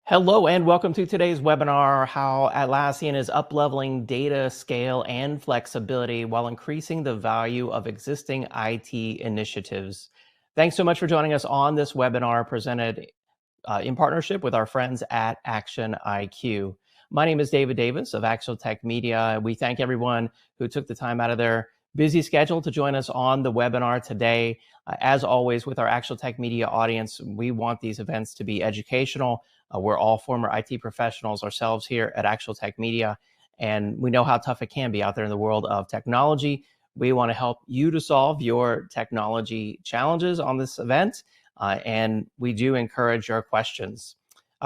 Hello and welcome to today's webinar, how Atlassian is upleveling data scale and flexibility while increasing the value of existing IT initiatives. Thanks so much for joining us on this webinar presented in partnership with our friends at ActionIQ. My name is David Davis of Actual Tech Media. We thank everyone who took the time out of their busy schedule to join us on the webinar today. As always, with our Actual Tech Media audience, we want these events to be educational. We're all former IT professionals ourselves here at Actual Tech Media, and we know how tough it can be out there in the world of technology. We want to help you to solve your technology challenges on this event, and we do encourage your questions.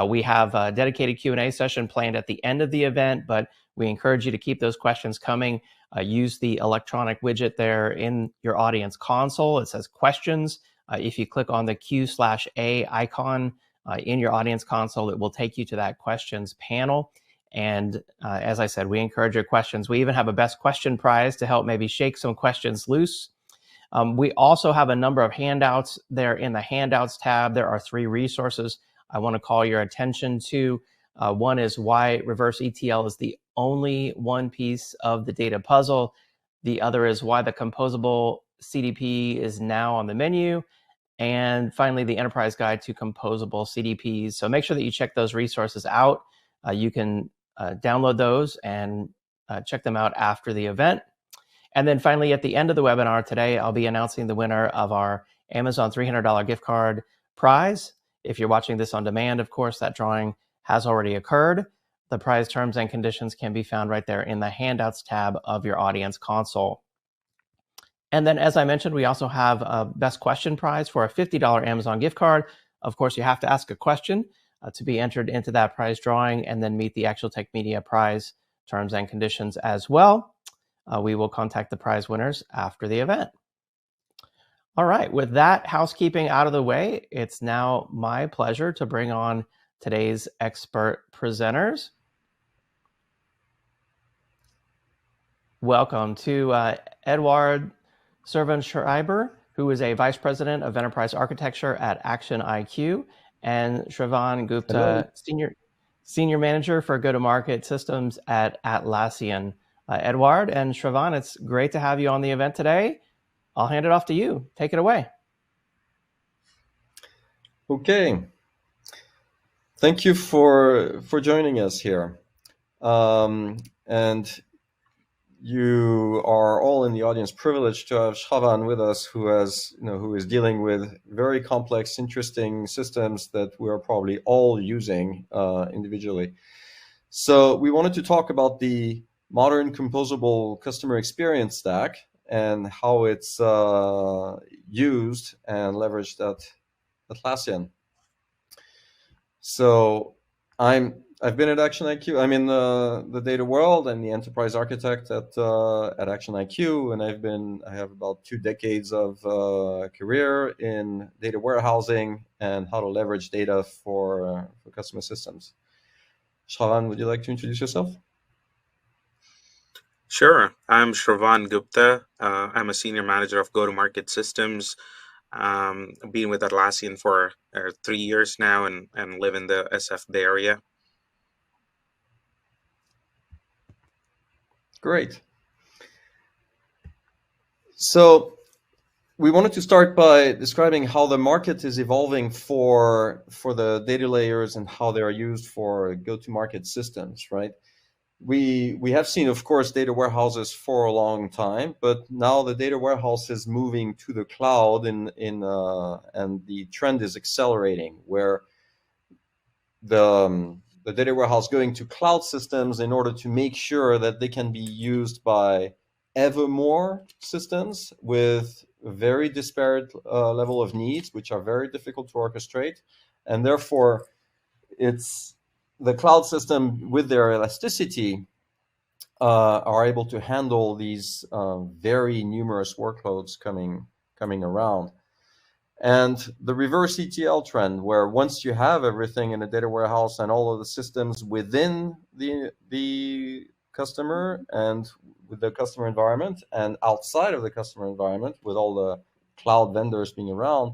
We have a dedicated Q&A session planned at the end of the event, but we encourage you to keep those questions coming. Use the electronic widget there in your audience console. It says questions. If you click on the Q/A icon in your audience console, it will take you to that questions panel. And as I said, we encourage your questions. We even have a best question prize to help maybe shake some questions loose. We also have a number of handouts there in the handouts tab. There are 3 resources I want to call your attention to. One is why reverse ETL is the only one piece of the data puzzle. The other is why the composable CDP is now on the menu. And finally, the enterprise guide to composable CDPs. So make sure that you check those resources out. You can download those and check them out after the event. And then finally, at the end of the webinar today, I'll be announcing the winner of our Amazon $300 gift card prize. If you're watching this on demand, of course, that drawing has already occurred. The prize terms and conditions can be found right there in the handouts tab of your audience console. And then, as I mentioned, we also have a best question prize for a $50 Amazon gift card. Of course, you have to ask a question to be entered into that prize drawing and then meet the Actual Tech Media prize terms and conditions as well. We will contact the prize winners after the event. All right, with that housekeeping out of the way, it's now my pleasure to bring on today's expert presenters. Welcome to Edouard Servan-Schreiber, who is a Vice President of Enterprise Architecture at ActionIQ, and Sravan Gupta, Senior Manager for Go-to-Market Systems at Atlassian. Edouard and Sravan, it's great to have you on the event today. I'll hand it off to you. Take it away. Okay. Thank you for joining us here. And you are all in the audience privileged to have Sravan with us, who is dealing with very complex, interesting systems that we are probably all using individually. So we wanted to talk about the modern composable customer experience stack and how it's used and leveraged at Atlassian. So I've been at ActionIQ. I'm in the data world. I'm the enterprise architect at ActionIQ, and I have about 2 decades of career in data warehousing and how to leverage data for customer systems. Sravan, would you like to introduce yourself? Sure. I'm Sravan Gupta. I'm a senior manager of go-to-market systems. Been with Atlassian for 3 years now and live in the SF Bay Area. Great. So we wanted to start by describing how the market is evolving for the data layers and how they are used for go-to-market systems, right? We have seen, of course, data warehouses for a long time, but now the data warehouse is moving to the cloud, and the trend is accelerating, where the data warehouse going to cloud systems in order to make sure that they can be used by ever more systems with very disparate level of needs, which are very difficult to orchestrate, and therefore it's the cloud system with their elasticity are able to handle these very numerous workloads coming around. And the reverse ETL trend, where once you have everything in a data warehouse and all of the systems within the customer and with the customer environment and outside of the customer environment with all the cloud vendors being around,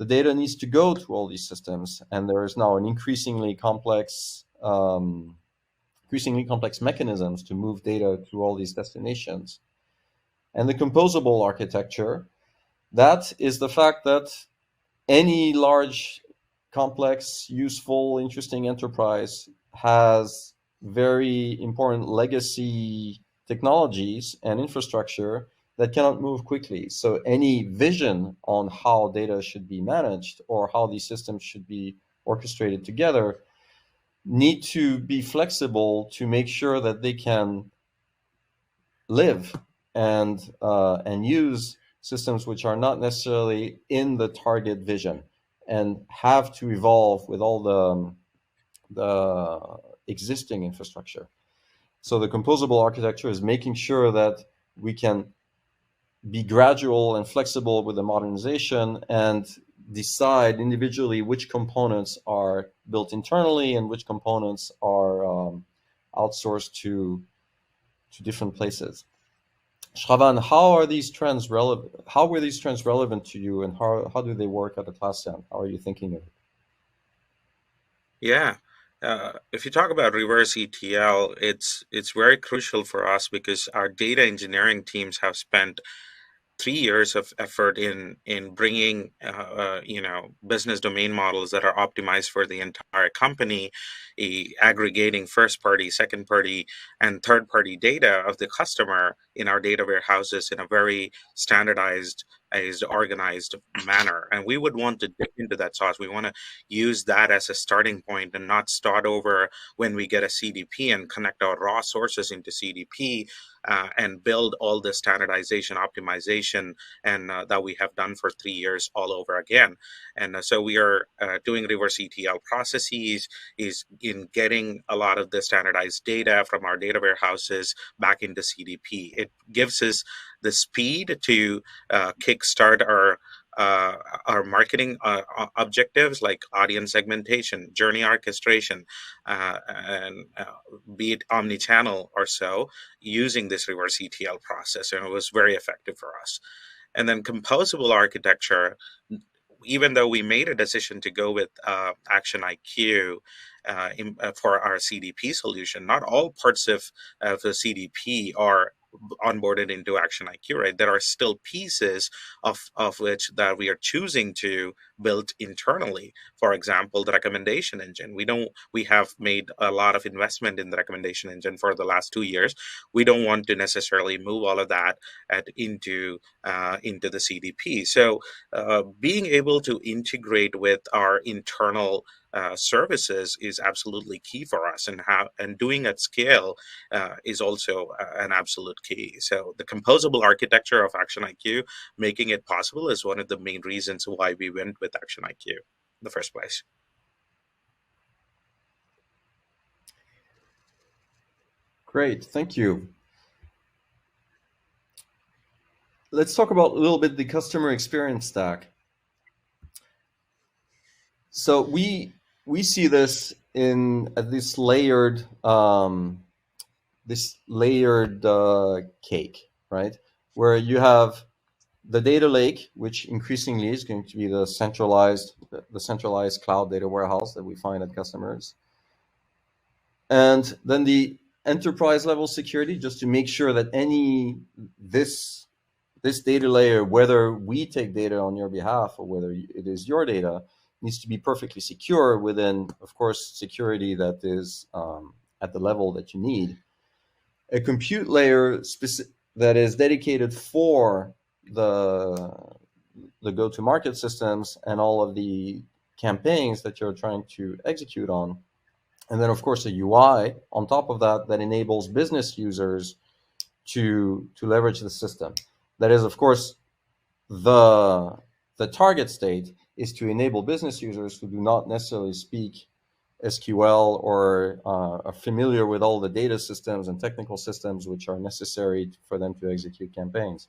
the data needs to go to all these systems, and there is now an increasingly complex mechanisms to move data to all these destinations. And the composable architecture, that is the fact that any large, complex, useful, interesting enterprise has very important legacy technologies and infrastructure that cannot move quickly. So any vision on how data should be managed or how these systems should be orchestrated together need to be flexible to make sure that they can live and use systems which are not necessarily in the target vision, and have to evolve with all the existing infrastructure. So the composable architecture is making sure that we can be gradual and flexible with the modernization and decide individually which components are built internally and which components are outsourced to different places. Sravan, how are these trends relevant? How were these trends relevant to you, and how do they work at Atlassian? How are you thinking of it? Yeah. If you talk about reverse ETL, it's very crucial for us because our data engineering teams have spent 3 years of effort in bringing business domain models that are optimized for the entire company, aggregating first party, second party, and third party data of the customer in our data warehouses in a very standardized, organized manner. And we would want to dip into that sauce. We want to use that as a starting point and not start over when we get a CDP and connect our raw sources into CDP and build all the standardization optimization and that we have done for 3 years all over again. And so we are doing reverse ETL processes, is in getting a lot of the standardized data from our data warehouses back into CDP. It gives us the speed to kickstart our marketing objectives like audience segmentation, journey orchestration, and be it omni-channel or so, using this reverse ETL process, and it was very effective for us. And then composable architecture, even though we made a decision to go with ActionIQ for our CDP solution, not all parts of the CDP are onboarded into ActionIQ, right? There are still pieces of which that we are choosing to build internally. For example, the recommendation engine. We have made a lot of investment in the recommendation engine for the last 2 years. We don't want to necessarily move all of that into the CDP. So being able to integrate with our internal services is absolutely key for us, and doing at scale is also an absolute key. So the composable architecture of ActionIQ, making it possible, is one of the main reasons why we went with ActionIQ in the first place. Great, thank you. Let's talk about a little bit the customer experience stack. So we see this in this layered cake, right? Where you have the data lake, which increasingly is going to be the centralized cloud data warehouse that we find at customers, and then the enterprise level security, just to make sure that this data layer, whether we take data on your behalf or whether it is your data, needs to be perfectly secure within, of course, security that is at the level that you need. A compute layer that is dedicated for the go-to-market systems and all of the campaigns that you're trying to execute on. And then, of course, a UI on top of that enables business users to leverage the system. That is, of course, the target state is to enable business users who do not necessarily speak SQL or are familiar with all the data systems and technical systems which are necessary for them to execute campaigns.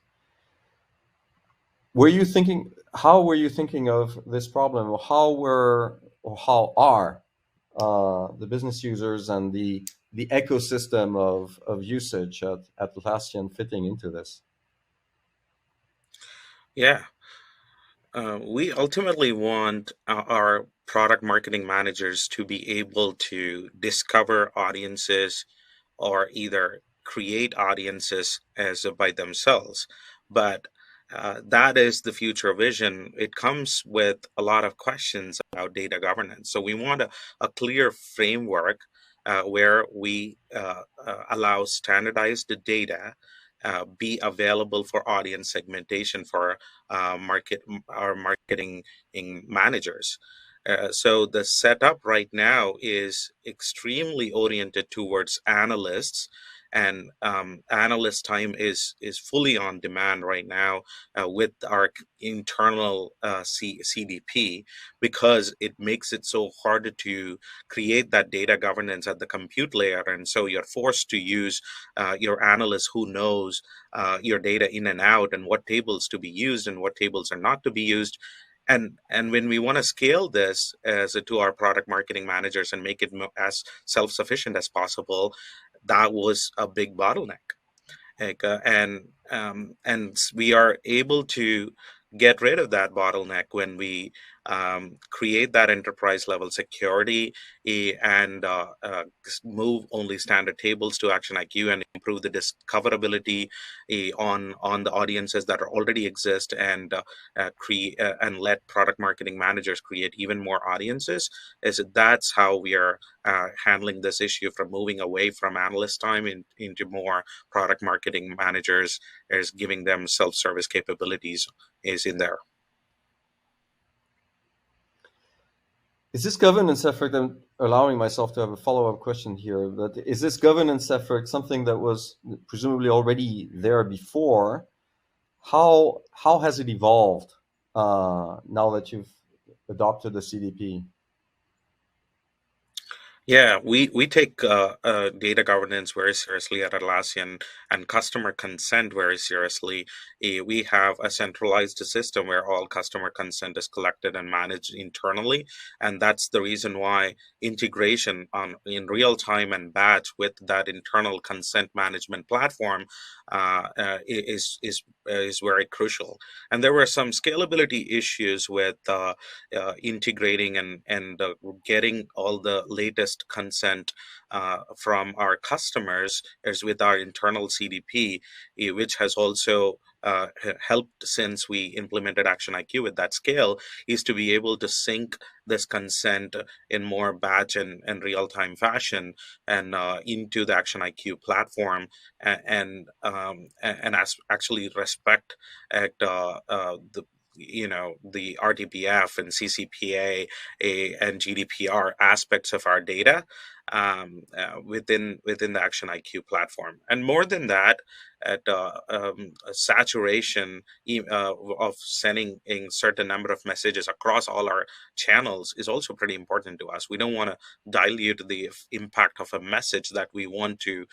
How were you thinking of this problem? How are the business users and the ecosystem of usage at Atlassian fitting into this? Yeah. We ultimately want our product marketing managers to be able to discover audiences or either create audiences as by themselves. But that is the future vision. It comes with a lot of questions about data governance. So we want a clear framework where we allow standardized data be available for audience segmentation for our marketing managers. So the setup right now is extremely oriented towards analysts, and analyst time is fully on demand right now with our internal CDP, because it makes it so hard to create that data governance at the compute layer, and so you're forced to use your analyst who knows your data in and out, and what tables to be used and what tables are not to be used. And when we want to scale this to our product marketing managers and make it as self-sufficient as possible, that was a big bottleneck. And we are able to get rid of that bottleneck when we create that enterprise level security, and move only standard tables to ActionIQ and improve the discoverability on the audiences that are already exist, and create and let product marketing managers create even more audiences. That's how we are handling this issue, from moving away from analyst time into more product marketing managers, is giving them self-service capabilities is in there. Is this governance effort, I'm allowing myself to have a follow-up question here, but is this governance effort something that was presumably already there before? How has it evolved now that you've adopted the CDP? Yeah, we take data governance very seriously at Atlassian, and customer consent very seriously. We have a centralized system where all customer consent is collected and managed internally, and that's the reason why integration in real time and batch with that internal consent management platform is very crucial. And there were some scalability issues with integrating and getting all the latest consent from our customers as with our internal CDP, which has also helped since we implemented ActionIQ with that scale, is to be able to sync this consent in more batch and real-time fashion, and into the ActionIQ platform, and actually respect at the RTBF and CCPA and GDPR aspects of our data within the ActionIQ platform. And more than that, at saturation of sending a certain number of messages across all our channels is also pretty important to us. We don't want to dilute the impact of a message that we want to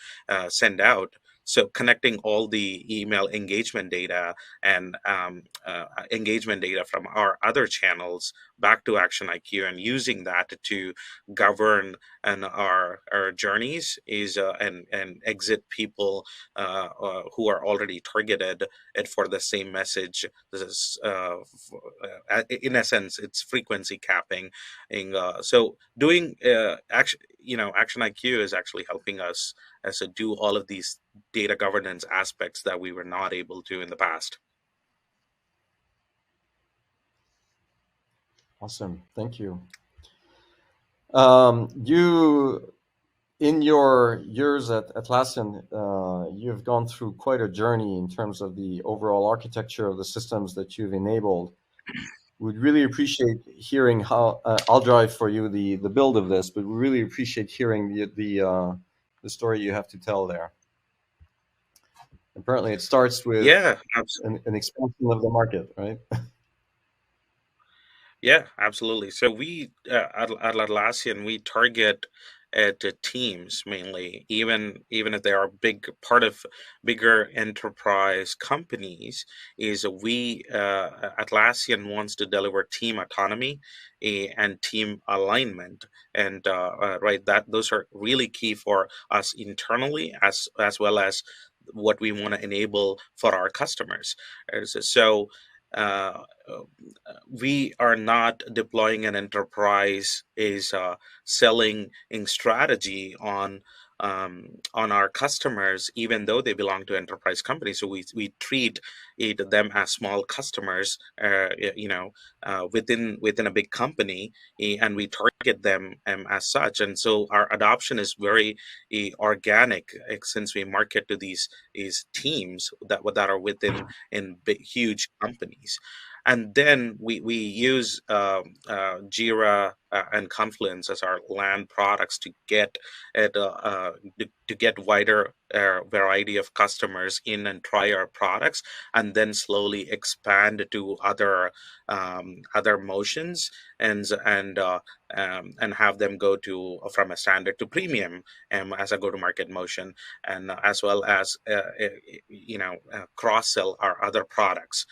send out. So connecting all the email engagement data and engagement data from our other channels back to ActionIQ, and using that to govern and our journeys is and exit people who are already targeted for the same message. This is in essence, it's frequency capping. And, so doing ActionIQ is actually helping us as to do all of these data governance aspects that we were not able to in the past. Awesome, thank you. You, in your years at Atlassian, you've gone through quite a journey in terms of the overall architecture of the systems that you've enabled. We'd really appreciate hearing how, I'll drive for you the build of this, but we really appreciate hearing the story you have to tell there. Apparently it starts with an expansion of the market, right? Yeah, absolutely. So we at Atlassian, we target at the teams mainly, even if they are big part of bigger enterprise companies. Is we Atlassian wants to deliver team autonomy and team alignment, and right, that those are really key for us internally, as well as what we want to enable for our customers. So uh, we are not deploying an enterprise is selling in strategy on our customers, even though they belong to enterprise companies. So we treat them as small customers, within a big company, and we target them as such. And so our adoption is very organic, since we market to these teams that are within in big, huge companies. And then we use Jira and Confluence as our land products to get to get wider variety of customers in and try our products, and then slowly expand to other motions, and have them go to from a standard to premium, as a go to market motion, and as well as cross sell our other products.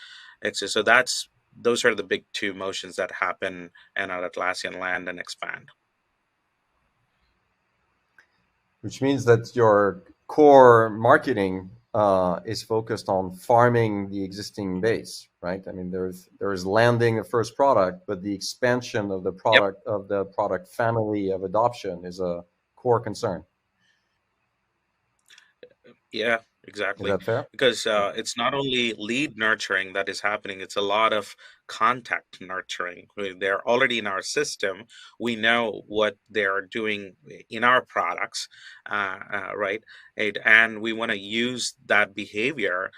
So that's those are the big two motions that happen in our Atlassian land and expand. Which means that your core marketing is focused on farming the existing base, right? I mean, there's landing a first product, but the expansion of the Yep. product family of adoption is a core concern. Yeah, Is exactly. that fair? Because it's not only lead nurturing that is happening, it's a lot of contact nurturing. They're already in our system. We know what they're doing in our products, right? And we want to use that behavior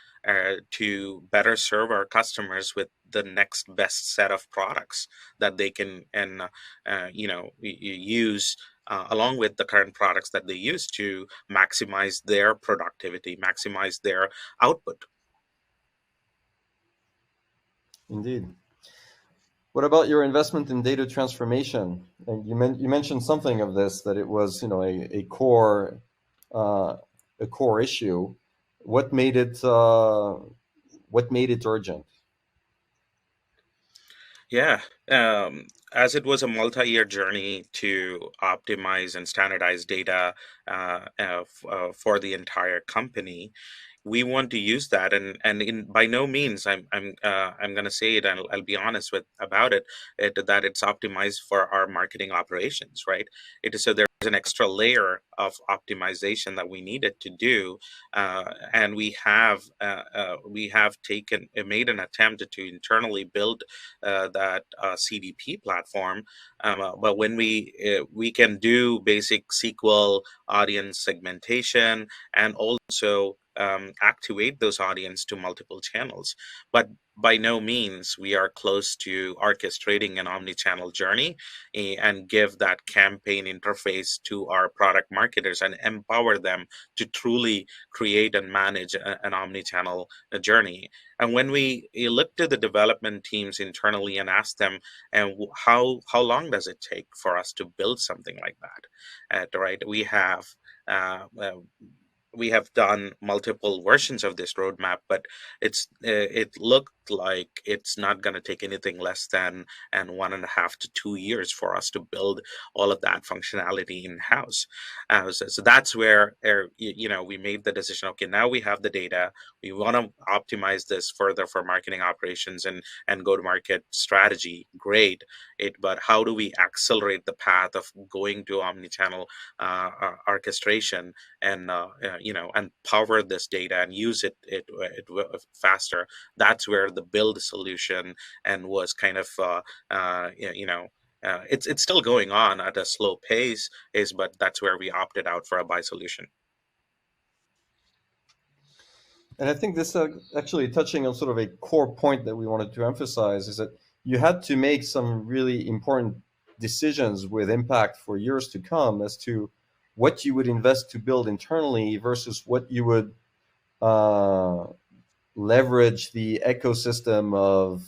to better serve our customers with the next best set of products that they can use along with the current products that they use to maximize their productivity, maximize their output. Indeed. What about your investment in data transformation? And you mentioned something of this, that it was uh, a core issue. What made it urgent? Yeah, as it was a multi-year journey to optimize and standardize data for the entire company, we want to use that. And in by no means I'm going to say it, and I'll be honest with about that it's optimized for our marketing operations, right? It is, so there's an extra layer of optimization that we needed to do, and we have taken made an attempt to internally build that CDP platform. But when we can do basic SQL audience segmentation, and also activate those audience to multiple channels. But by no means we are close to orchestrating an omni-channel journey, and give that campaign interface to our product marketers and empower them to truly create and manage an omni-channel journey. And when we look to the development teams internally and ask them, and how long does it take for us to build something like that? Right, uh, uh, we have done multiple versions of this roadmap, but it looked like it's not going to take anything less than and 1.5 to 2 years for us to build all of that functionality in house. So that's where we made the decision. Okay, now we have the data. We want to optimize this further for marketing operations and go to market strategy. Great, but how do we accelerate the path of going to omni-channel orchestration, and power this data and use faster? That's where the build solution and was kind of it's still going on at a slow pace, but that's where we opted out for a buy solution. And I think this actually touching on sort of a core point that we wanted to emphasize is that you had to make some really important decisions with impact for years to come as to what you would invest to build internally versus what you would uh, leverage the ecosystem of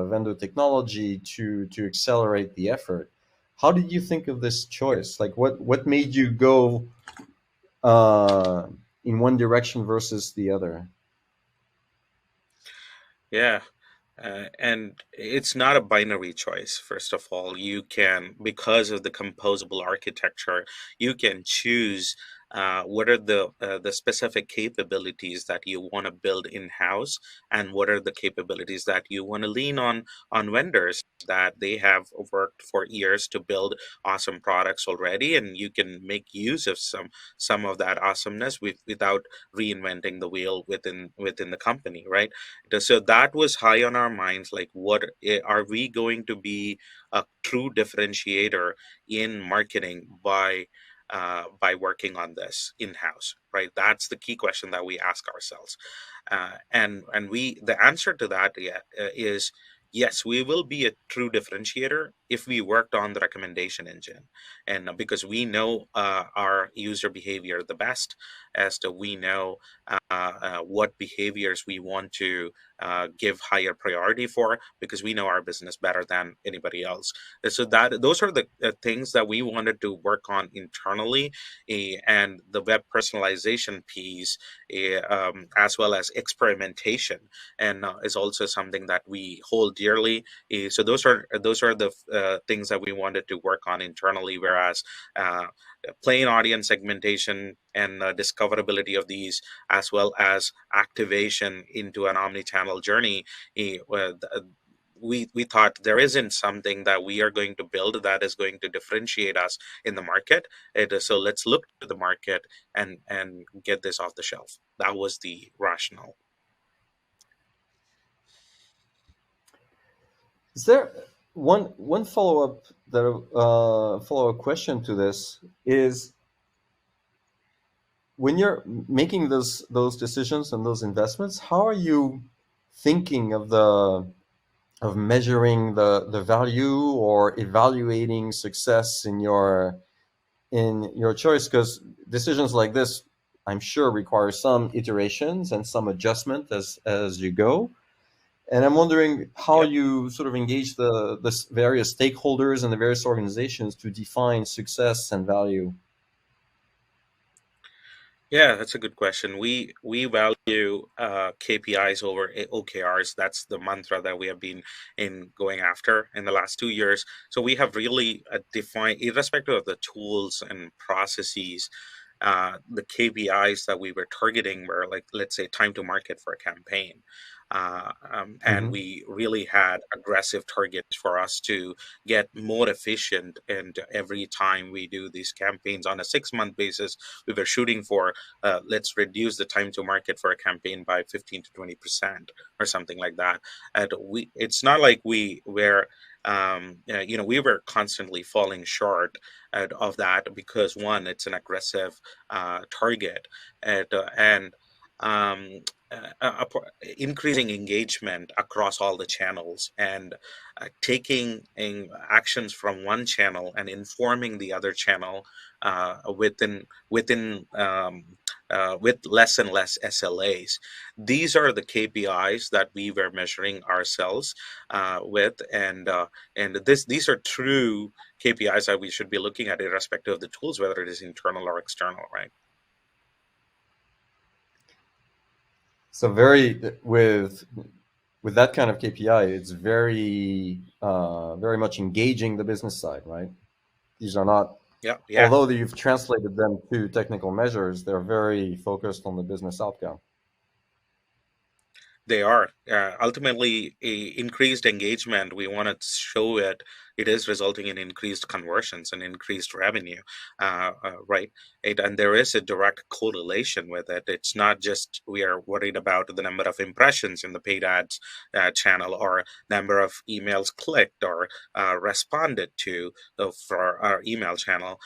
vendor technology to accelerate the effort. How did you think of this choice? Like, what made you go uh, in one direction versus the other? Yeah. And it's not a binary choice. First of all, you can, because of the composable architecture, you can choose what are the specific capabilities that you want to build in house, and what are the capabilities that you want to lean on vendors that they have worked for years to build awesome products already, and you can make use of some of that awesomeness without reinventing the wheel within the company, right? So that was high on our minds, like what are we going to be a true differentiator in marketing by working on this in house, right? That's the key question that we ask ourselves, and we the answer to that, yeah, is yes, we will be a true differentiator if we worked on the recommendation engine, and because we know our user behavior the best, as to we know what behaviors we want to give higher priority for, because we know our business better than anybody else. So that those are the things that we wanted to work on internally, and the web personalization piece, as well as experimentation, and is also something that we hold dearly. So those are the things that we wanted to work on internally, whereas plain audience segmentation and discoverability of these, as well as activation into an omni-channel journey, we thought there isn't something that we are going to build that is going to differentiate us in the market. So let's look to the market and get this off the shelf. That was the rationale. Is there one follow up question to this is, when you're making those decisions and those investments, how are you thinking of measuring the value or evaluating success in your choice? Because decisions like this, I'm sure, require some iterations and some adjustment as you go. And I'm wondering how Yep. you sort of engage the various stakeholders and the various organizations to define success and value. Yeah, that's a good question. We value KPIs over OKRs. That's the mantra that we have been in going after in the last 2 years. So we have really defined, irrespective of the tools and processes, the KPIs that we were targeting were, like, let's say, time to market for a campaign. And Hmm. we really had aggressive targets for us to get more efficient. And every time we do these campaigns on a 6-month basis, we were shooting for, let's reduce the time to market for a campaign by 15 to 20% or something like that. And it's not like we were, we were constantly falling short of that, because one, it's an aggressive target, and um, increasing engagement across all the channels, and taking actions from one channel and informing the other channel with less and less SLAs. These are the KPIs that we were measuring ourselves with, and these are true KPIs that we should be looking at, irrespective of the tools, whether it is internal or external, right? So with that kind of KPI, it's very much engaging the business side, right? These are not, Yeah, yeah. although you've translated them to technical measures, they're very focused on the business outcome. They are ultimately increased engagement. We want to show it is resulting in increased conversions and increased revenue, right? And there is a direct correlation with it. It's not just we are worried about the number of impressions in the paid ads channel, or number of emails clicked or responded to for our email channel.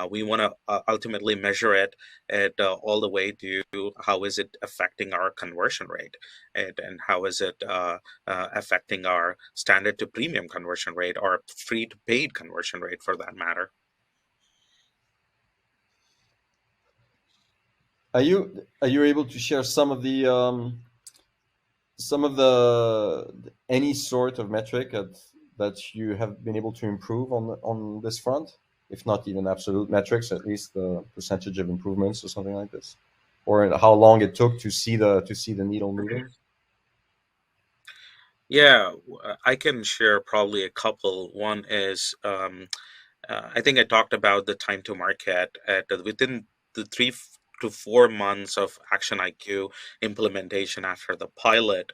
We want to ultimately measure it at all the way to how is it affecting our conversion rate, and how is it affecting our standard to premium conversion rate, or free to paid conversion rate, for that matter. Are you able to share some of the any sort of metric that you have been able to improve on this front? If not even absolute metrics, at least the percentage of improvements or something like this, or how long it took to see the needle moving. Yeah, I can share probably a couple. One is, I think I talked about the time to market. Within the 3 to 4 months of ActionIQ implementation after the pilot,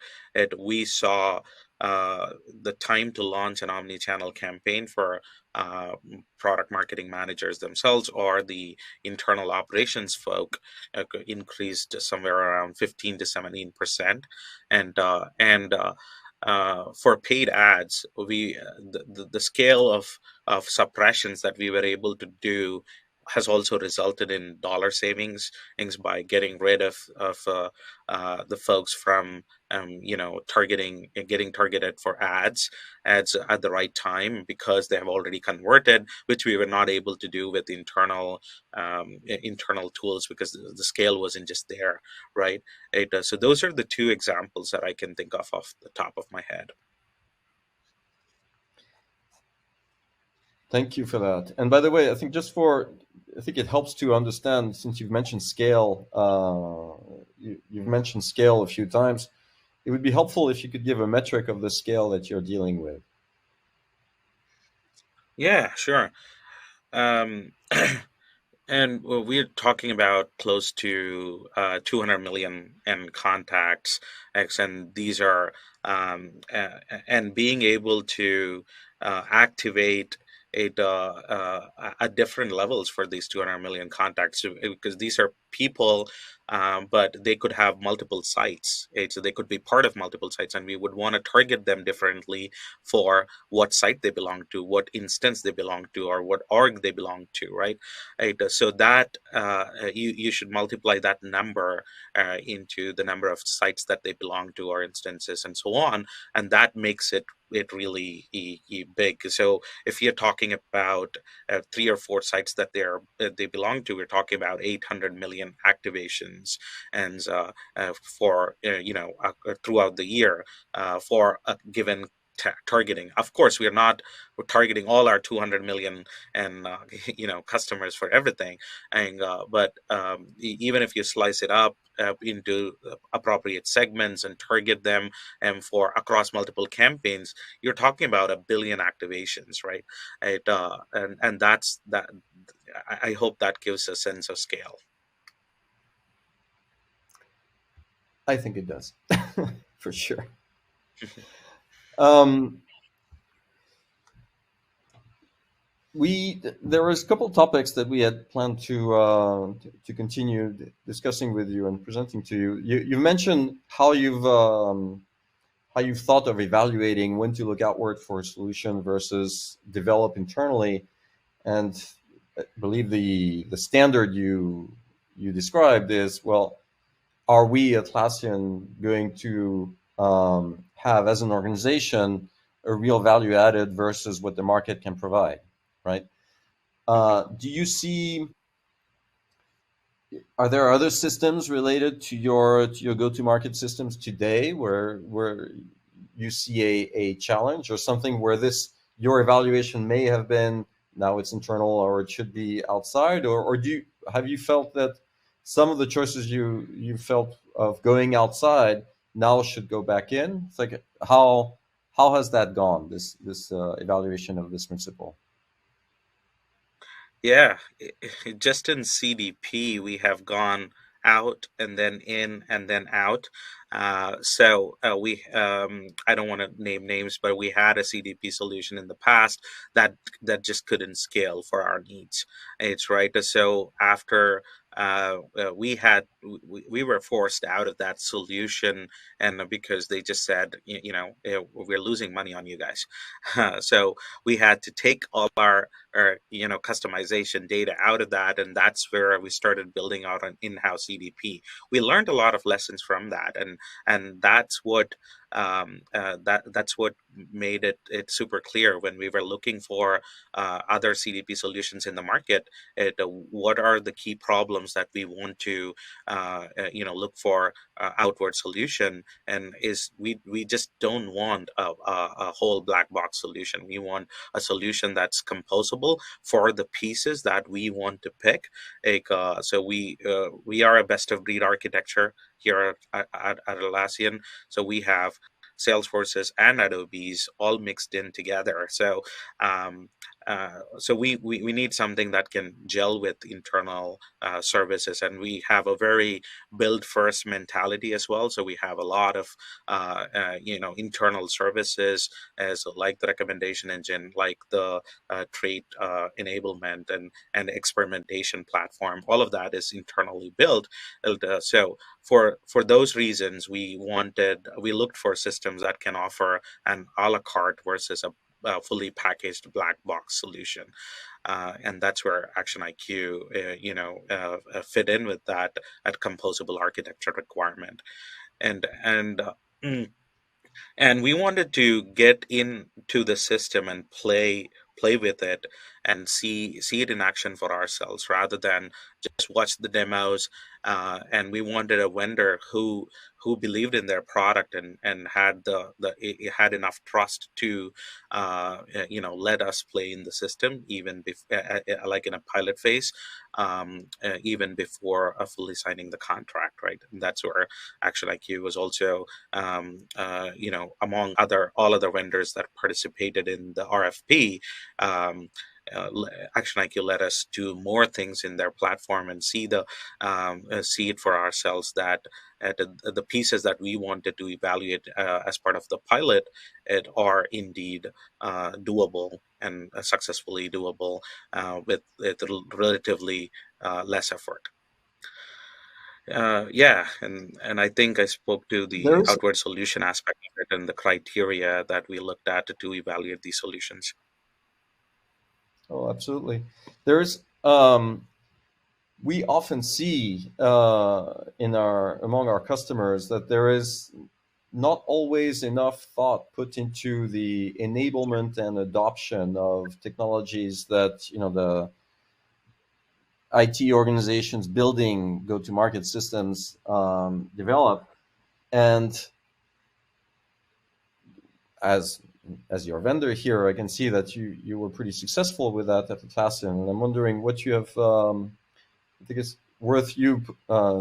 we saw the time to launch an omni-channel campaign for uh, product marketing managers themselves or the internal operations folk increased to somewhere around 15 to 17%. And for paid ads, the scale of suppressions that we were able to do has also resulted in dollar savings by getting rid of the folks from getting targeted for ads at the right time because they have already converted, which we were not able to do with internal tools because the scale wasn't just there, right? So those are the two examples that I can think of off the top of my head. Thank you for that. And by the way, I think it helps to understand, since you've mentioned scale, you've mentioned scale a few times. It would be helpful if you could give a metric of the scale that you're dealing with. Yeah, sure. Um, And we're talking about close to 200 million in contacts, and these are and being able to activate at different levels for these 200 million contacts because these are people, but they could have multiple sites, so they could be part of multiple sites, and we would want to target them differently for what site they belong to, what instance they belong to, or what org they belong to, right? Right. So that you should multiply that number into the number of sites that they belong to or instances and so on, and that makes it really big. So if you're talking about 3 or 4 sites that they belong to, we're talking about 800 million activations, and for throughout the year for a given targeting. Of course, we're targeting all our 200 million and customers for everything, and but even if you slice it up into appropriate segments and target them and for across multiple campaigns, you're talking about 1 billion activations, right? And that's that. I hope that gives a sense of scale. I think it does, for sure. Um, there was a couple of topics that we had planned to continue discussing with you and presenting to you. You mentioned how you've thought of evaluating when to look outward for a solution versus develop internally, and I believe the standard you described is, well, are we Atlassian going to have as an organization a real value added versus what the market can provide, right? Do you see? Are there other systems related to your go-to-market systems today where you see a challenge or something where your evaluation may have been now it's internal or it should be outside, or have you felt that some of the choices you felt of going outside now should go back in? It's like how has that gone, this evaluation of this principle? Yeah, just in CDP, we have gone out and then in and then out. I don't want to name names, but we had a CDP solution in the past that just couldn't scale for our needs. It's right. So after we were forced out of that solution, and because they just said, we're losing money on you guys. So we had to take all our customization data out of that, and that's where we started building out an in-house CDP. We learned a lot of lessons from that, and that's what made it super clear when we were looking for other CDP solutions in the market. What are the key problems that we want to look for outward solution, and is we just don't want a whole black box solution. We want a solution that's composable for the pieces that we want to pick. So we are a best of breed architecture here at Atlassian. So we have Salesforces and Adobe's all mixed in together. So So we need something that can gel with internal services, and we have a very build first mentality as well. So we have a lot of internal services, as like the recommendation engine, like the trait enablement and experimentation platform. All of that is internally built. So for those reasons, we looked for systems that can offer an a la carte versus a fully packaged black box solution, and that's where ActionIQ, fit in with that at composable architecture requirement, and mm, and we wanted to get into the system and play with it and see it in action for ourselves rather than just watch the demos. And we wanted a vendor who believed in their product and had it had enough trust to let us play in the system even like in a pilot phase, even before fully signing the contract, right? And that's where ActionIQ was also, among all other vendors that participated in the RFP. Um, ActionIQ let us do more things in their platform and see it for ourselves that the pieces that we wanted to evaluate as part of the pilot are indeed doable and successfully doable with relatively less effort. Yeah, and I think I spoke to the There's outward solution aspect of it and the criteria that we looked at to evaluate these solutions. Oh, absolutely. There's we often see among our customers that there is not always enough thought put into the enablement and adoption of technologies that the IT organizations building go-to-market systems develop. And as your vendor here, I can see that you were pretty successful with that at Atlassian, and I'm wondering what you have. I think it's worth you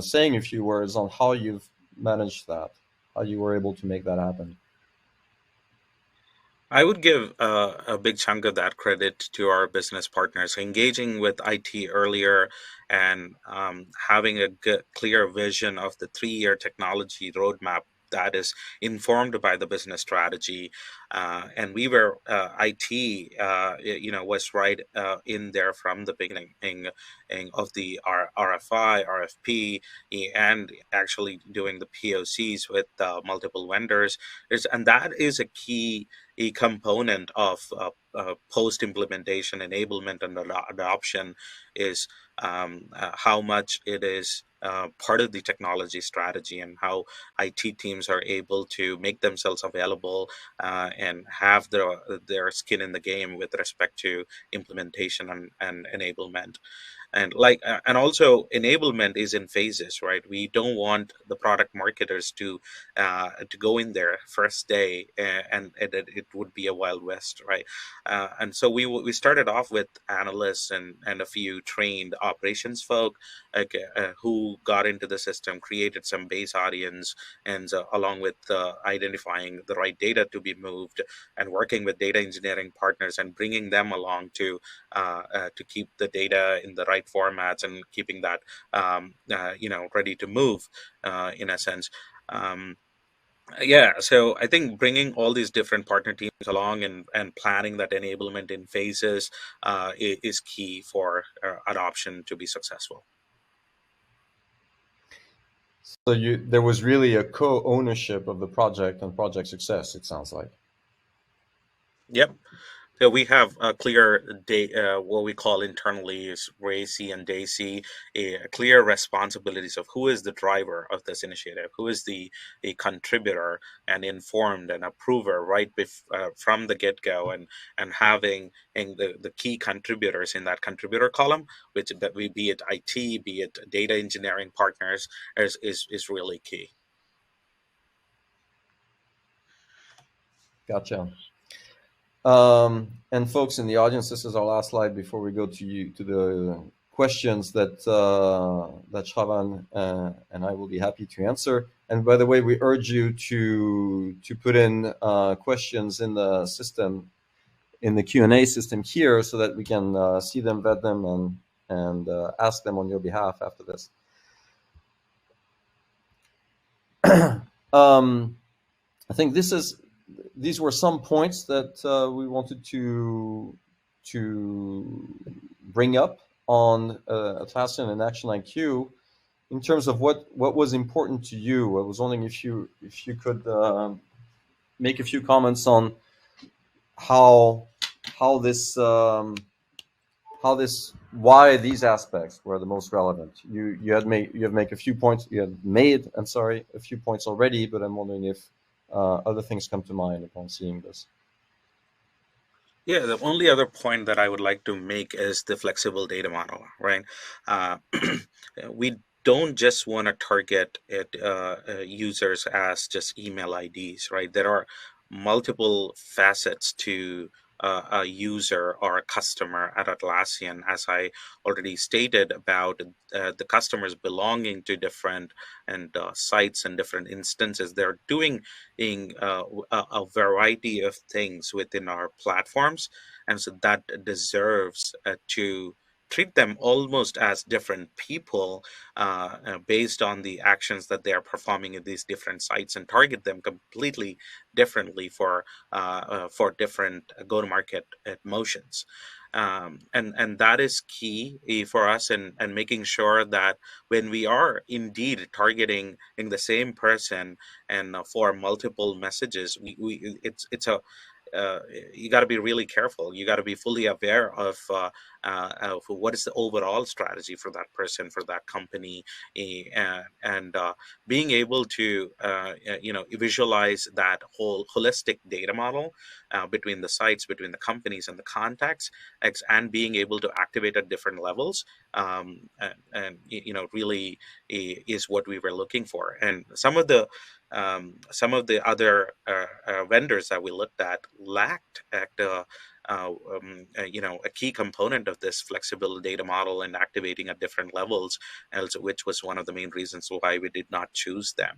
saying a few words on how you've managed that, how you were able to make that happen. I would give a big chunk of that credit to our business partners, engaging with IT earlier and having a clear vision of the 3-year technology roadmap that is informed by the business strategy. And we were IT, was right in there from the beginning of the RFI, RFP, and actually doing the POCs with multiple vendors. And that is a component of post implementation enablement and adoption is how much it is part of the technology strategy and how IT teams are able to make themselves available and have their skin in the game with respect to implementation and enablement. And also enablement is in phases, right? We don't want the product marketers to go in there first day and it would be a wild west, right? And so we started off with analysts and a few trained operations folk, like, who got into the system, created some base audience, and along with identifying the right data to be moved and working with data engineering partners and bringing them along to keep the data in the right formats and keeping that ready to move in a sense. Um, yeah, so I think bringing all these different partner teams along and planning that enablement in phases is key for adoption to be successful. So there was really a co-ownership of the project and project success, it sounds like. Yep. So we have a clear what we call internally is RACI and DACI, clear responsibilities of who is the driver of this initiative, who is the a contributor and informed and approver right from the get-go, and having the key contributors in that contributor column, which that we be it IT, be it data engineering partners, is really key. Gotcha. And folks in the audience, this is our last slide before we go to the questions that Sravan and I will be happy to answer. And by the way, we urge you to put in questions in the system. in the Q&A system here so that we can see them, vet them, and ask them on your behalf after this. I think these were some points that we wanted to bring up on Atlassian and ActionIQ in terms of what was important to you. I was wondering if you could make a few comments on how this why these aspects were the most relevant. You have made a few points. A few points already, but I'm wondering if other things come to mind upon seeing this. Yeah, the only other point that I would like to make is the flexible data model, right? We don't just want to target users as just email IDs, right? There are multiple facets to a user or a customer at Atlassian, as I already stated about the customers belonging to different and sites and different instances. They're doing a variety of things within our platforms, and so that deserves to treat them almost as different people based on the actions that they are performing at these different sites, and target them completely differently for different go-to-market motions. And that is key for us, and making sure that when we are indeed targeting in the same person and for multiple messages, it's a you got to be really careful. You got to be fully aware of what is the overall strategy for that person, for that company, and being able to visualize that whole holistic data model between the sites, between the companies and the contacts, and being able to activate at different levels, and really is what we were looking for. And some of the other vendors that we looked at lacked a key component of this flexible data model and activating at different levels, which was one of the main reasons why we did not choose them.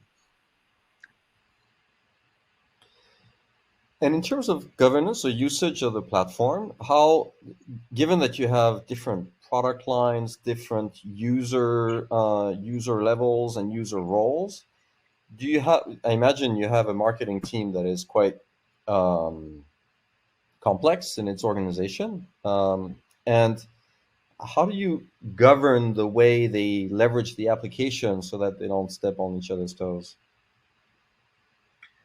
And in terms of governance or usage of the platform, how, given that you have different product lines, different user levels and user roles, do you have? I imagine you have a marketing team that is quite complex in its organization, and how do you govern the way they leverage the application so that they don't step on each other's toes?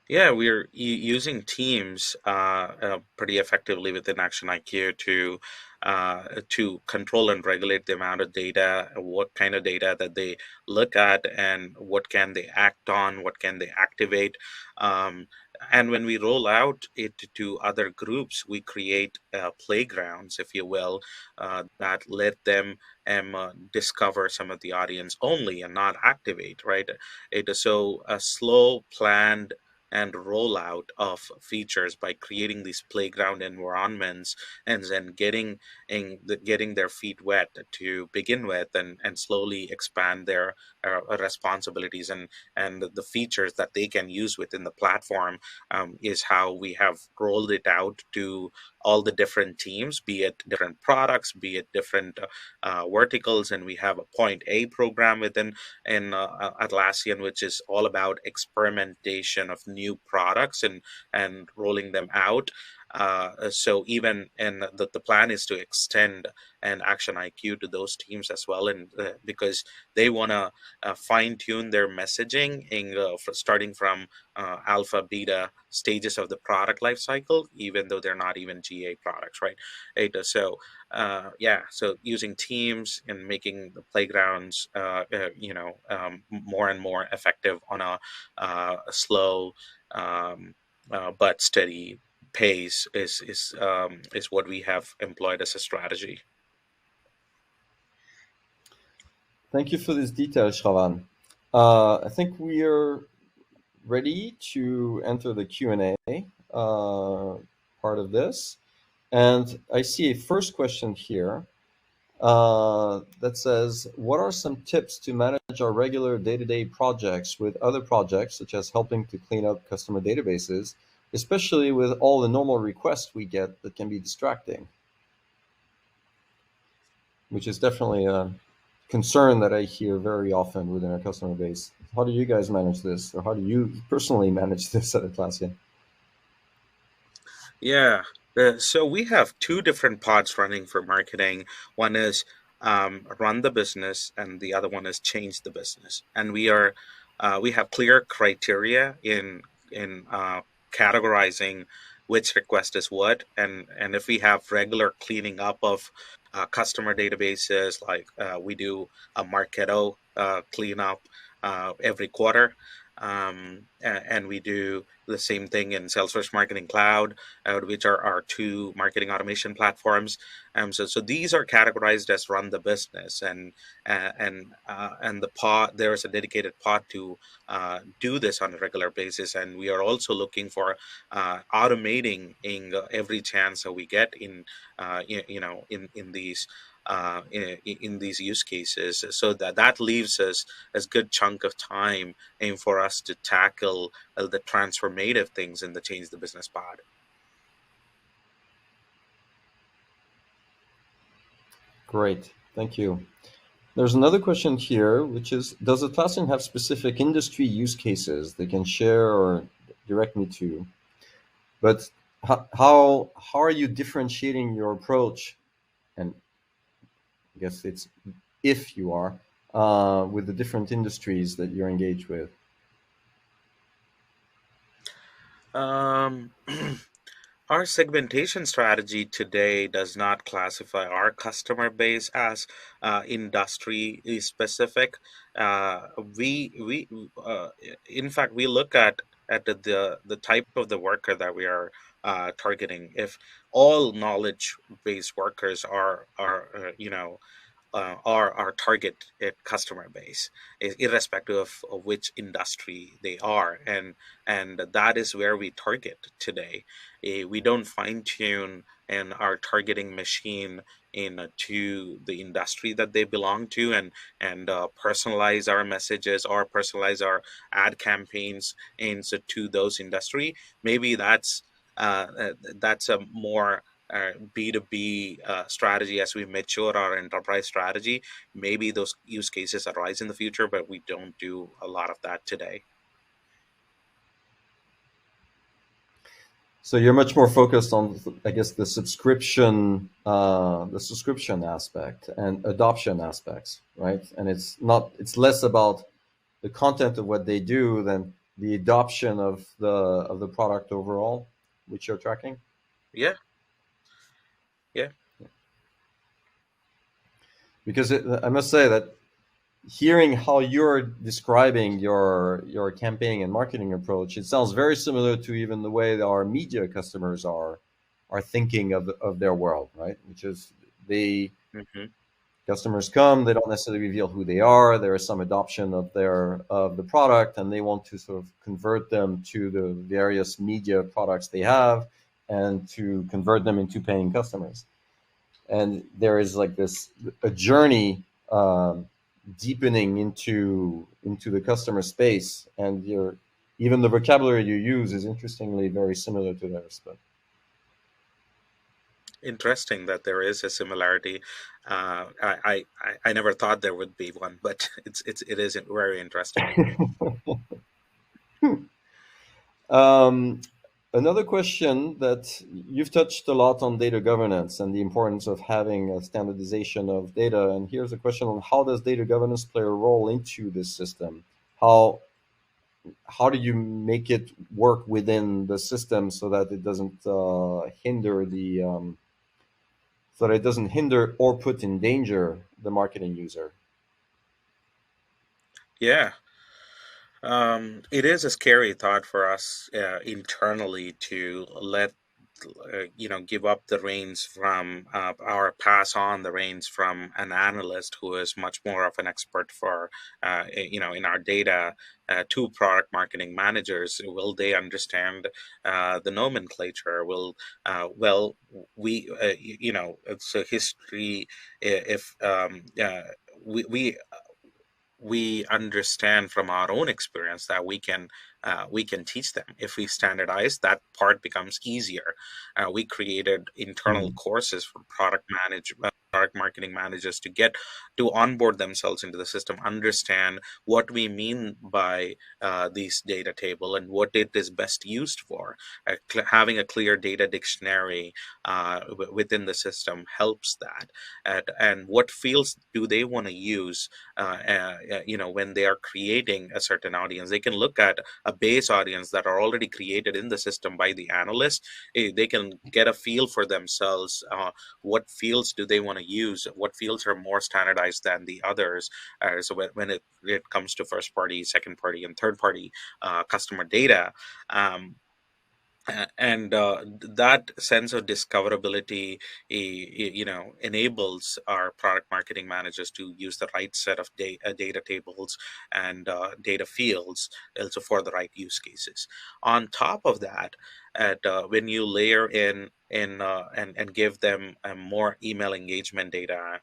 Yeah, we're using Teams pretty effectively within ActionIQ to control and regulate the amount of data, what kind of data that they look at, and what can they act on, what can they activate. And when we roll out it to other groups, we create playgrounds, if you will, that let them discover some of the audience only and not activate, right? It is so a slow, planned and rollout of features by creating these playground environments, and then getting their feet wet to begin with, and slowly expand their responsibilities and the features that they can use within the platform, is how we have rolled it out to all the different teams, be it different products, be it different verticals. And we have a point A program within Atlassian, which is all about experimentation of new products and rolling them out. So even the plan is to extend an ActionIQ to those teams as well, and because they want to fine tune their messaging starting from alpha, beta stages of the product life cycle, even though they're not even GA products, right? So so using Teams and making the playgrounds, more and more effective on a slow but steady pace is what we have employed as a strategy. Thank you for this detail, Sravan. I think we are ready to enter the Q&A part of this. And I see a first question here that says, what are some tips to manage our regular day-to-day projects with other projects, such as helping to clean up customer databases, especially with all the normal requests we get that can be distracting, which is definitely a concern that I hear very often within our customer base. How do you guys manage this, or how do you personally manage this at Atlassian? Yeah. So we have two different pods running for marketing. One is run the business, and the other one is change the business. And we have clear criteria in categorizing which request is what, and if we have regular cleaning up of customer databases, like we do a Marketo cleanup every quarter. And we do the same thing in Salesforce Marketing Cloud, which are our two marketing automation platforms. So these are categorized as run the business, and the pod, there is a dedicated pod to do this on a regular basis. And we are also looking for automating in every chance that we get in these. In these use cases, so that leaves us a good chunk of time and for us to tackle the transformative things in the change the business pod. Great, thank you. There's another question here, which is, does Atlassian have specific industry use cases they can share or direct me to? But how are you differentiating your approach? And I guess it's if you are with the different industries that you're engaged with. Um, our segmentation strategy today does not classify our customer base as industry specific. We in fact, we look at the type of the worker that we are targeting. If all knowledge based workers are are our target customer base, irrespective of which industry they are, and that is where we target today. We don't fine tune and our targeting machine in to the industry that they belong to, and personalize our messages or personalize our ad campaigns into to those industry. Maybe that's a more B2B strategy as we mature our enterprise strategy. Maybe those use cases arise in the future, but we don't do a lot of that today. So you're much more focused on, I guess, the subscription aspect and adoption aspects, right? And it's less about the content of what they do than the adoption of the product overall, which you're tracking. Yeah, yeah, Because I must say that hearing how you're describing your campaign and marketing approach, it sounds very similar to even the way that our media customers are thinking of their world, right? Which is they hmm customers come, they don't necessarily reveal who they are. There is some adoption of the product, and they want to sort of convert them to the various media products they have, and to convert them into paying customers. And there is like this a journey deepening into the customer space, and your even the vocabulary you use is interestingly very similar to theirs. But interesting that there is a similarity. I never thought there would be one, but it is very interesting. um, another question that you've touched a lot on data governance and the importance of having a standardization of data. And here's a question on how does data governance play a role into this system? How do you make it work within the system so that it doesn't hinder or put in danger the marketing user? Yeah. It is a scary thought for us internally to let give up the reins from or pass on the reins from an analyst who is much more of an expert for in our data to product marketing managers. Will they understand the nomenclature? Will well we it's a history. If we we understand from our own experience that we can we can teach them. If we standardize, that part becomes easier. We created internal Mm. courses for product marketing managers to onboard themselves into the system, understand what we mean by these data table and what it is best used for. Having a clear data dictionary within the system helps that. And what fields do they want to use? When they are creating a certain audience, they can look at a base audience that are already created in the system by the analyst. They can get a feel for themselves. What fields do they want to use? What fields are more standardized than the others? So when it comes to first party, second party, and third party customer data. Um, and that sense of discoverability enables our product marketing managers to use the right set of data tables and data fields also for the right use cases. On top of that, when you layer in and give them more email engagement data,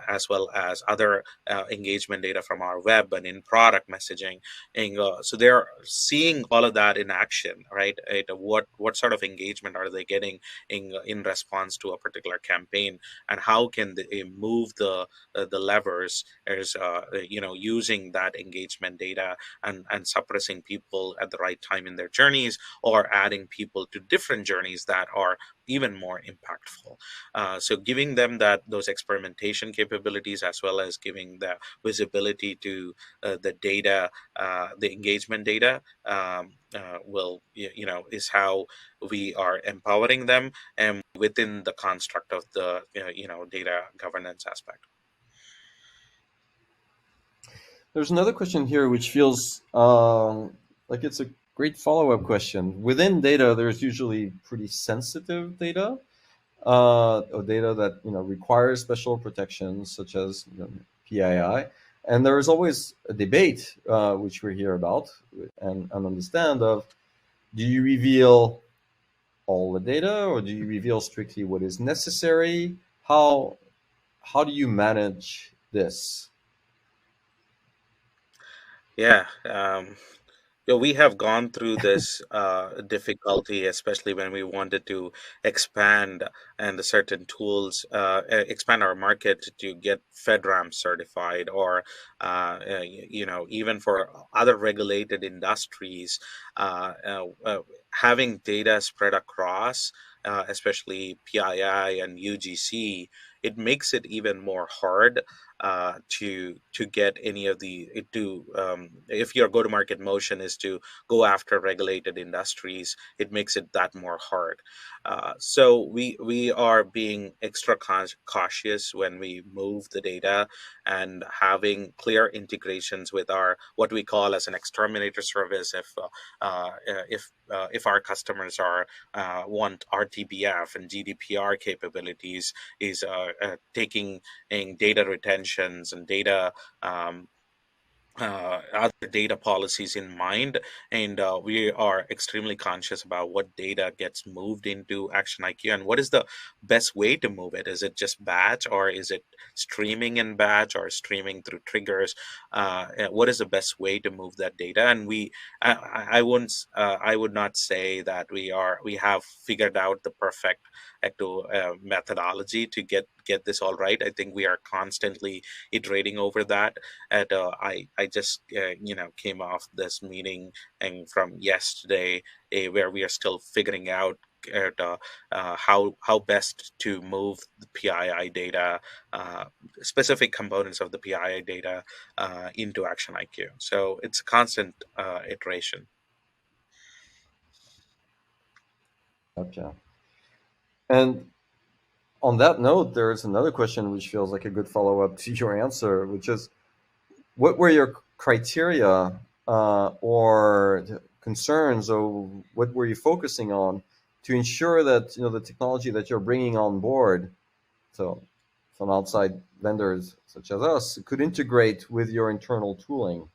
as well as other engagement data from our web and in product messaging, and so they're seeing all of that in action, right? What sort of engagement are they getting in response to a particular campaign, and how can they move the levers as using that engagement data, and suppressing people at the right time in their journeys, or adding people to different journeys that are even more impactful. So giving them those experimentation capabilities, as well as giving the visibility to the data, the engagement data, is how we are empowering them, and within the construct of the data governance aspect. There's another question here which feels like it's a great follow-up question. Within data, there's usually pretty sensitive data, or data that requires special protections, such as PII. And there is always a debate, which we hear about and understand of: do you reveal all the data, or do you reveal strictly what is necessary? How do you manage this? Yeah. We have gone through this difficulty, especially when we wanted to expand and the certain tools, expand our market to get FedRAMP certified, or even for other regulated industries, having data spread across, especially PII and UGC, it makes it even more hard to get any of the to if your go to market motion is to go after regulated industries, it makes it that more hard. So we are being extra cautious when we move the data, and having clear integrations with our what we call as an exterminator service. If our customers are want RTBF and GDPR capabilities, is taking in data retentions and data other data policies in mind, and we are extremely conscious about what data gets moved into ActionIQ, and what is the best way to move it. Is it just batch, or is it streaming in batch, or streaming through triggers? What is the best way to move that data? And I would not say that we have figured out the perfect methodology to get this all right. I think we are constantly iterating over that. And I just came off this meeting and from yesterday, where we are still figuring out how best to move the PII data, specific components of the PII data, into ActionIQ. So it's a constant iteration. Okay. And on that note, there's another question which feels like a good follow-up to your answer, which is: what were your criteria, or concerns, or what were you focusing on to ensure that the technology that you're bringing on board, so from outside vendors such as us, could integrate with your internal tooling?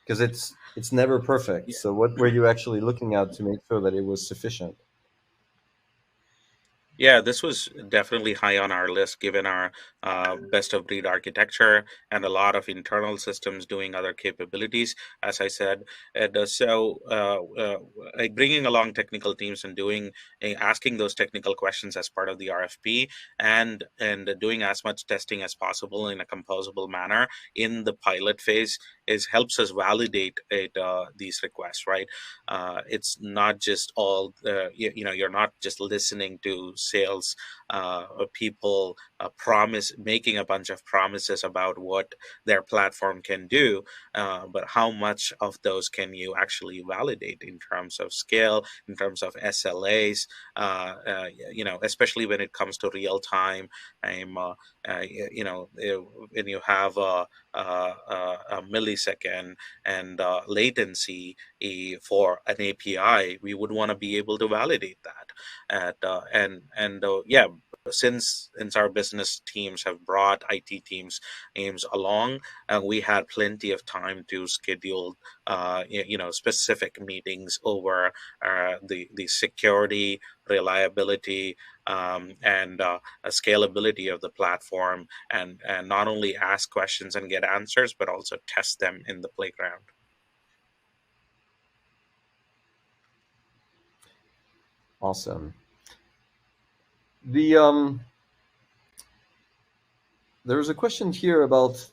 Because it's never perfect. Yeah. So what were you actually looking at to make sure that it was sufficient? Yeah, this was definitely high on our list given our best of breed architecture and a lot of internal systems doing other capabilities, as I said. And like bringing along technical teams and asking those technical questions as part of the RFP, and doing as much testing as possible in a composable manner in the pilot phase is helps us validate these requests, right? It's not just all you're not just listening to sales people making a bunch of promises about what their platform can do, but how much of those can you actually validate in terms of scale, in terms of SLAs, especially when it comes to real time. I'm when you have a millisecond and latency for an API, we would want to be able to validate that. Yeah, since our business teams have brought IT teams along, we had plenty of time to schedule, specific meetings over the security, reliability, and scalability of the platform, and not only ask questions and get answers, but also test them in the playground. Awesome. The There's a question here about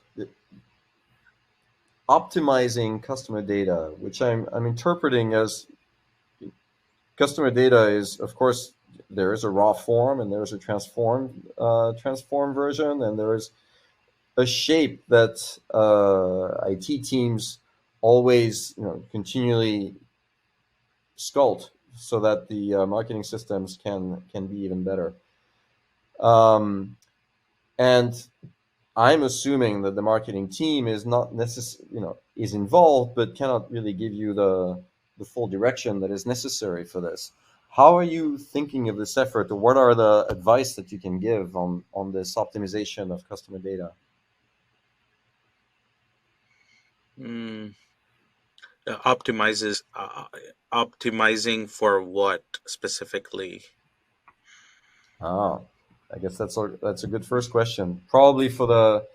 optimizing customer data, which I'm interpreting as customer data is, of course, there is a raw form and there's a transform version, and there's a shape that IT teams always, continually sculpt so that the marketing systems can be even better. Um, and I'm assuming that the marketing team is not is involved, but cannot really give you the full direction that is necessary for this. How are you thinking of this effort, or what are the advice that you can give on this optimization of customer data? Mm, optimizes optimizing for what specifically? Ah, I guess that's a good first question. Probably for the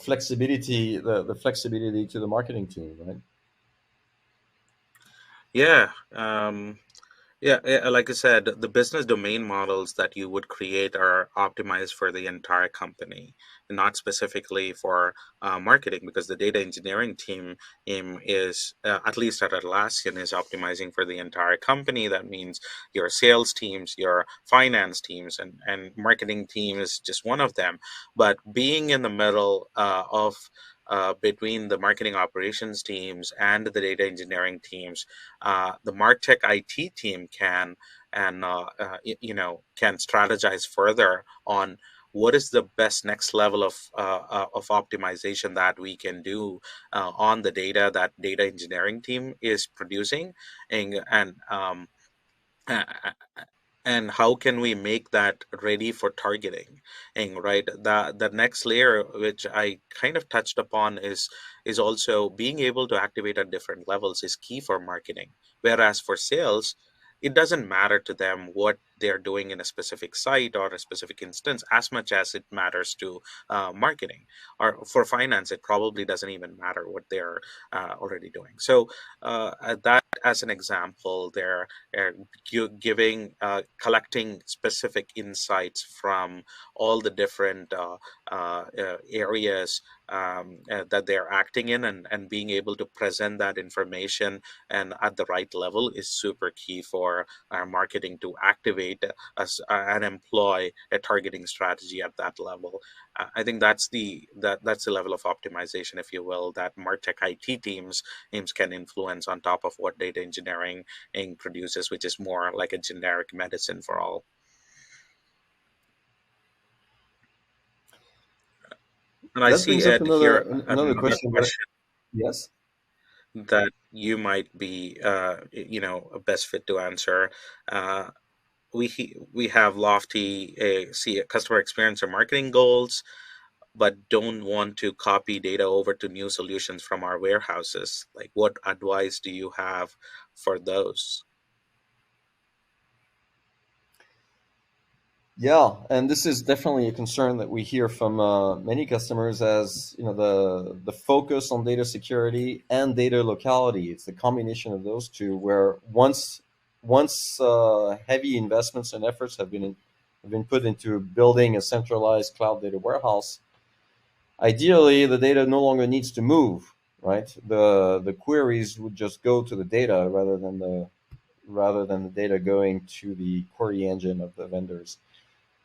flexibility, the flexibility to the marketing team, right? Yeah. Yeah, like I said, the business domain models that you would create are optimized for the entire company, not specifically for marketing, because the data engineering team is, at least at Atlassian, is optimizing for the entire company. That means your sales teams, your finance teams, and marketing team is just one of them. But being in the middle of between the marketing operations teams and the data engineering teams, the martech IT team can strategize further on what is the best next level of optimization that we can do on the data that data engineering team is producing, and uh, and how can we make that ready for targeting. And right, the next layer, which I kind of touched upon, is also being able to activate at different levels is key for marketing, whereas for sales, it doesn't matter to them what they're doing in a specific site or a specific instance as much as it matters to marketing. Or for finance, it probably doesn't even matter what they're already doing. So that as an example there, collecting specific insights from all the different areas that they're acting in, and being able to present that information and at the right level is super key for our marketing to activate us and employ a targeting strategy at that level. I think that's the level of optimization, if you will, that martech IT teams can influence on top of what data engineering produces, which is more like a generic medicine for all. And I That see, brings up Ed, here another another question. question Yes. that you might be, a best fit to answer. Uh, we have lofty customer experience or marketing goals, but don't want to copy data over to new solutions from our warehouses. Like, what advice do you have for those? Yeah, and this is definitely a concern that we hear from many customers, as the focus on data security and data locality. It's the combination of those two, where once heavy investments and efforts have been put into building a centralized cloud data warehouse, ideally the data no longer needs to move, right? The queries would just go to the data rather than the data going to the query engine of the vendors.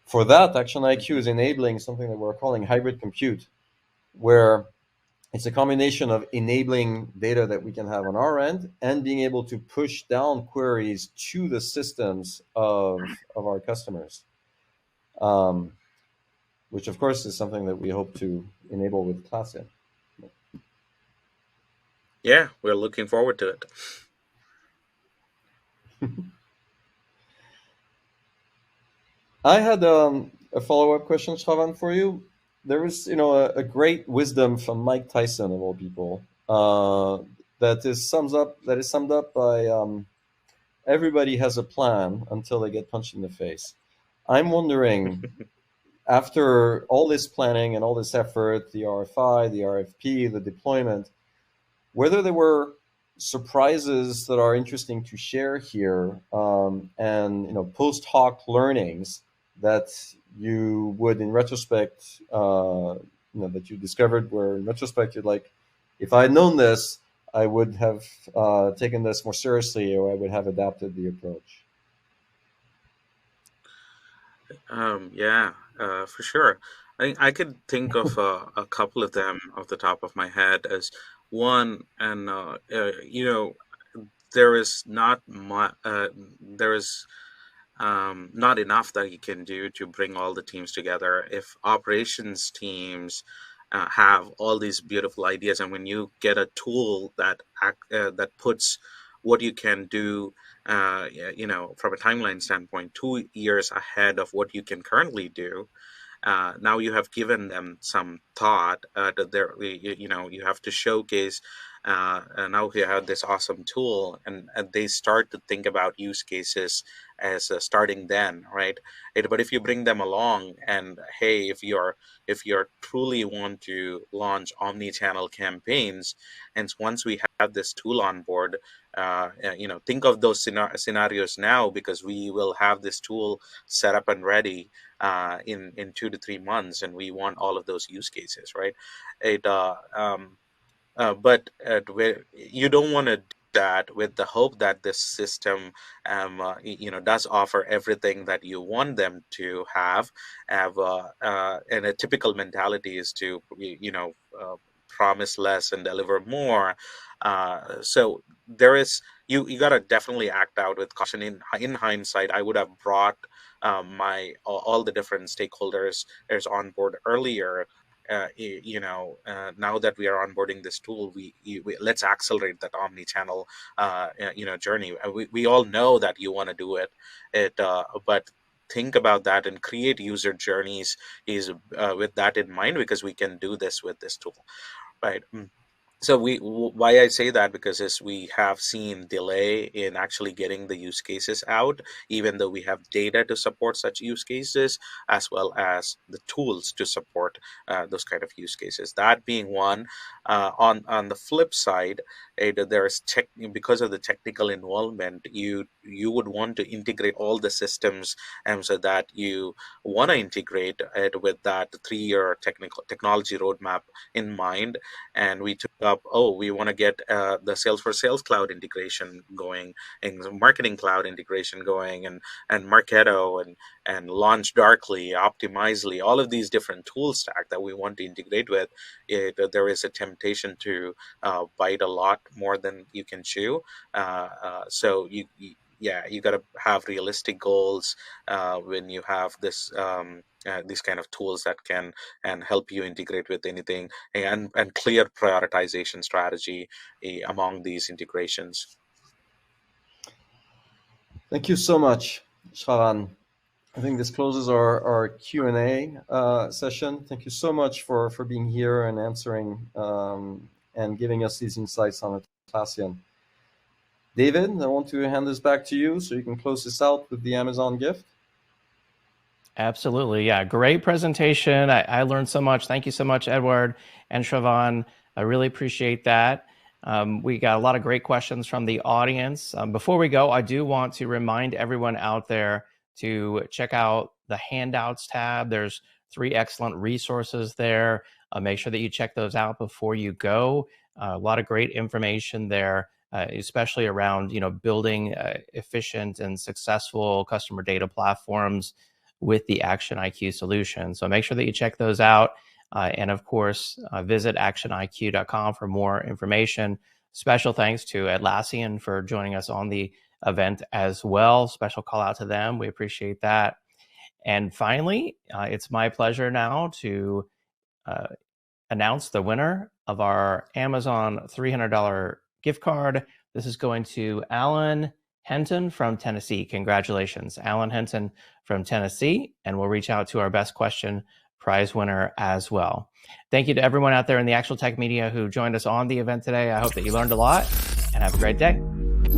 For that, ActionIQ is Mhm. enabling something that we're calling hybrid compute, where it's a combination of enabling data that we can have on our end and being able to push down queries to the systems of our customers, um, which of course is something that we hope to enable with Atlassian. Yeah, we're looking forward to it. I had a follow-up question, Sravan, for you. There was, a great wisdom from Mike Tyson of all people, that is summed up by everybody has a plan until they get punched in the face. I'm wondering, after all this planning and all this effort, the RFI, the RFP, the deployment, whether there were surprises that are interesting to share here, and post hoc learnings that you would, in retrospect, that you discovered, where in retrospect you're like, if I had known this, I would have taken this more seriously, or I would have adapted the approach. Yeah, for sure. I could think of a couple of them off the top of my head as one, and there is not there is not enough that you can do to bring all the teams together. If operations teams have all these beautiful ideas, and when you get a tool that puts what you can do, from a timeline standpoint, 2 years ahead of what you can currently do, now you have given them some thought that you have to showcase, and now you have this awesome tool, and they start to think about use cases as starting then, right? But if you bring them along, and hey, if you're truly want to launch omni-channel campaigns, and once we have this tool on board, think of those scenarios now, because we will have this tool set up and ready in 2 to 3 months, and we want all of those use cases, right? It but where you don't want to do that with the hope that this system, does offer everything that you want them to have, and a typical mentality is to promise less and deliver more. So there is, you got to definitely act out with caution. In hindsight, I would have brought my all the different stakeholders is on board earlier. Now that we are onboarding this tool, let's accelerate that omni-channel journey. We all know that you want to do but think about that and create user journeys is with that in mind, because we can do this with this tool, right? So why I say that, because as we have seen delay in actually getting the use cases out, even though we have data to support such use cases, as well as the tools to support those kind of use cases. That being one. On the flip side, there's because of the technical involvement, you would want to integrate all the systems, and so that you want to integrate it with that 3-year technology roadmap in mind. And we took up, we want to get the Salesforce Sales Cloud integration going, and the Marketing Cloud integration going, and Marketo, and Launch Darkly, Optimizely, all of these different tool stack that we want to integrate with. There is a temptation to bite a lot more than you can chew. So yeah, you got to have realistic goals when you have these kind of tools that can and help you integrate with anything, and clear prioritization strategy among these integrations. Thank you so much, Sravan. I think this closes our Q&A session. Thank you so much for being here and answering, and giving us these insights on Atlassian. David, I want to hand this back to you so you can close this out with the Amazon gift. Absolutely. Yeah. Great presentation. I learned so much. Thank you so much, Edouard and Sravan. I really appreciate that. We got a lot of great questions from the audience. Before we go, I do want to remind everyone out there to check out the handouts tab. There's 3 excellent resources there. Make sure that you check those out before you go. A lot of great information there, especially around building efficient and successful customer data platforms with the ActionIQ solution. So make sure that you check those out. And of course, visit actioniq.com for more information. Special thanks to Atlassian for joining us on the event as well. Special call out to them. We appreciate that. And finally, it's my pleasure now to announce the winner of our Amazon $300 gift card. This is going to Alan Henton from Tennessee. Congratulations, Alan Henton from Tennessee. And we'll reach out to our best question prize winner as well. Thank you to everyone out there in the Actual Tech Media who joined us on the event today. I hope that you learned a lot and have a great day.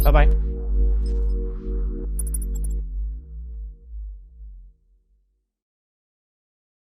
Bye-bye.